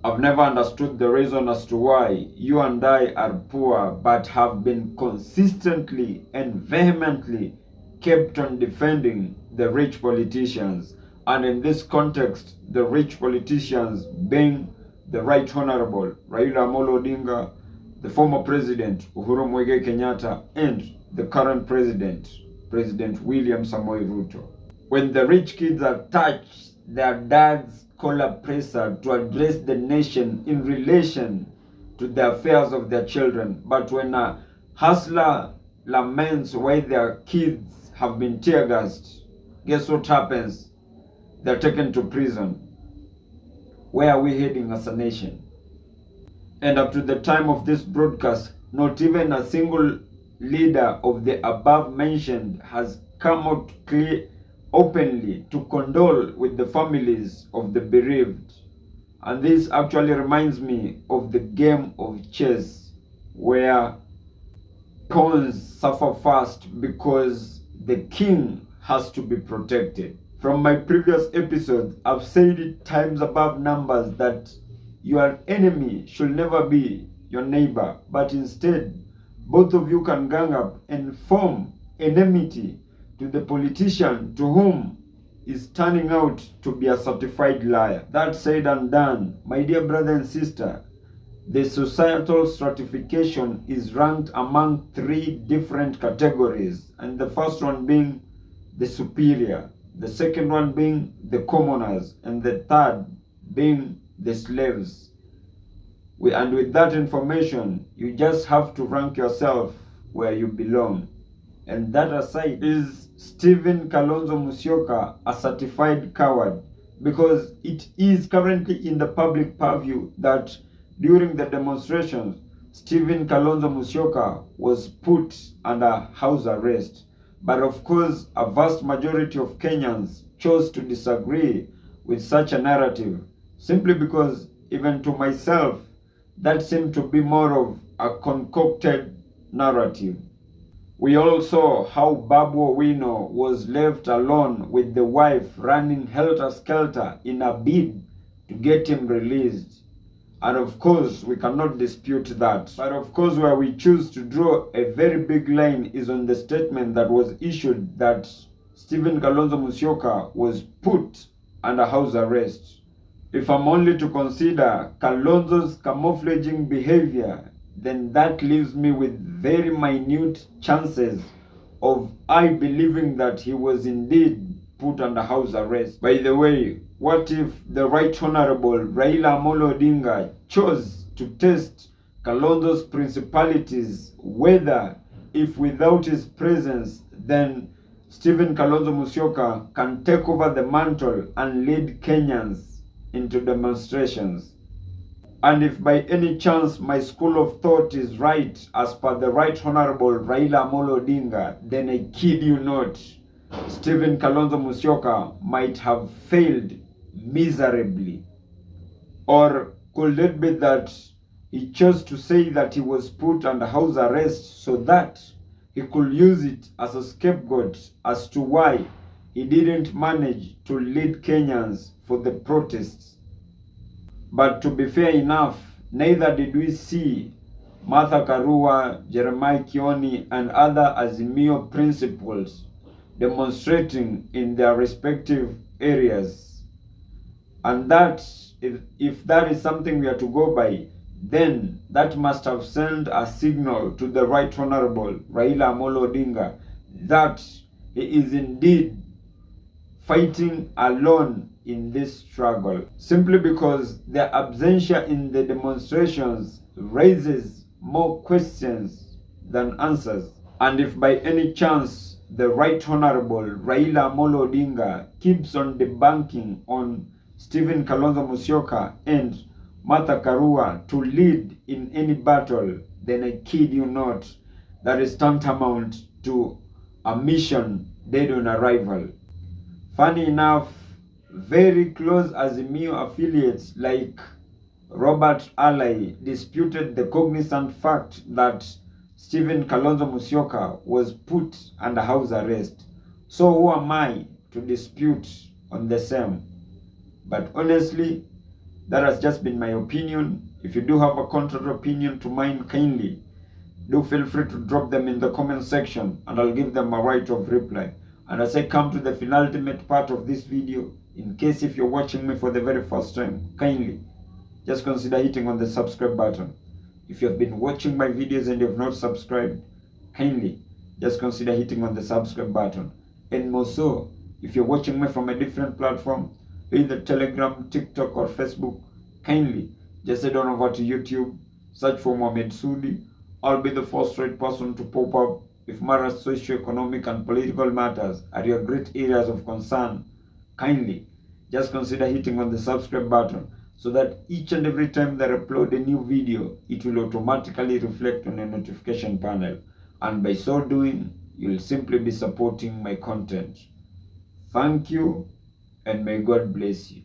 I've never understood the reason as to why you and I are poor, but have been consistently and vehemently kept on defending the rich politicians. And in this context, the rich politicians being the Right Honorable Raila Amolo Odinga, the former President Uhuru Muigai Kenyatta, and the current President, President William Samoei Ruto. When the rich kids are touched, their dads call a presser to address the nation in relation to the affairs of their children. But when a hustler laments why their kids have been tear gassed, guess what happens? They're taken to prison. Where are we heading as a nation? And up to the time of this broadcast, not even a single leader of the above mentioned has come out clear openly to condole with the families of the bereaved. And this actually reminds me of the game of chess, where pawns suffer first because the king has to be protected. From my previous episodes, I've said it times above numbers that your enemy should never be your neighbor, but instead both of you can gang up and form enmity to the politician to whom is turning out to be a certified liar. That said and done, my dear brother and sister, the societal stratification is ranked among 3 different categories, and the first one being the superior, the second one being the commoners, and the third being the slaves. And with that information, you just have to rank yourself where you belong. And that aside, is Stephen Kalonzo Musyoka a certified coward? Because it is currently in the public purview that during the demonstrations, Stephen Kalonzo Musyoka was put under house arrest. But of course, a vast majority of Kenyans chose to disagree with such a narrative, simply because, even to myself, that seemed to be more of a concocted narrative. We all saw how Babu Owino was left alone with the wife running helter-skelter in a bid to get him released. And of course, we cannot dispute that. But of course, where we choose to draw a very big line is on the statement that was issued that Stephen Kalonzo Musyoka was put under house arrest. If I'm only to consider Kalonzo's camouflaging behavior, then that leaves me with very minute chances of I believing that he was indeed put under house arrest. By the way, what if the Right Honorable Raila Amolo Odinga chose to test Kalonzo's principalities, whether if without his presence, then Stephen Kalonzo Musyoka can take over the mantle and lead Kenyans into demonstrations? And if by any chance my school of thought is right as per the Right Honorable Raila Amolo Odinga, then I kid you not, Stephen Kalonzo Musyoka might have failed miserably. Or could it be that he chose to say that he was put under house arrest so that he could use it as a scapegoat as to why he didn't manage to lead Kenyans for the protests? But to be fair enough, neither did we see Martha Karua, Jeremiah Kioni, and other Azimio principals demonstrating in their respective areas. And that, if that is something we are to go by, then that must have sent a signal to the Right Honorable Raila Amolo Odinga that he is indeed fighting alone in this struggle, simply because the absentia in the demonstrations raises more questions than answers. And if by any chance the Right Honorable Raila Amolo Odinga keeps on debunking on Stephen Kalonzo Musyoka and Martha Karua to lead in any battle, then I kid you not, that is tantamount to a mission dead on arrival. Funny enough, very close Azimio affiliates like Robert Alai disputed the cognizant fact that Stephen Kalonzo Musyoka was put under house arrest. So who am I to dispute on the same? But honestly, That has just been my opinion. If you do have a contrary opinion to mine, kindly do feel free to drop them in the comment section and I'll give them a right of reply. And as I come to the penultimate part of this video, in case if you're watching me for the very first time, kindly just consider hitting on the subscribe button. If you have been watching my videos and you have not subscribed, kindly just consider hitting on the subscribe button. And more so, if you're watching me from a different platform, either Telegram, TikTok or Facebook, kindly just head on over to YouTube, search for Mohamed Sudi. I'll be the first right person to pop up if matters socio-economic and political matters are your great areas of concern. Kindly just consider hitting on the subscribe button so that each and every time that I upload a new video, it will automatically reflect on your notification panel. And by so doing, you'll simply be supporting my content. Thank you, and may God bless you.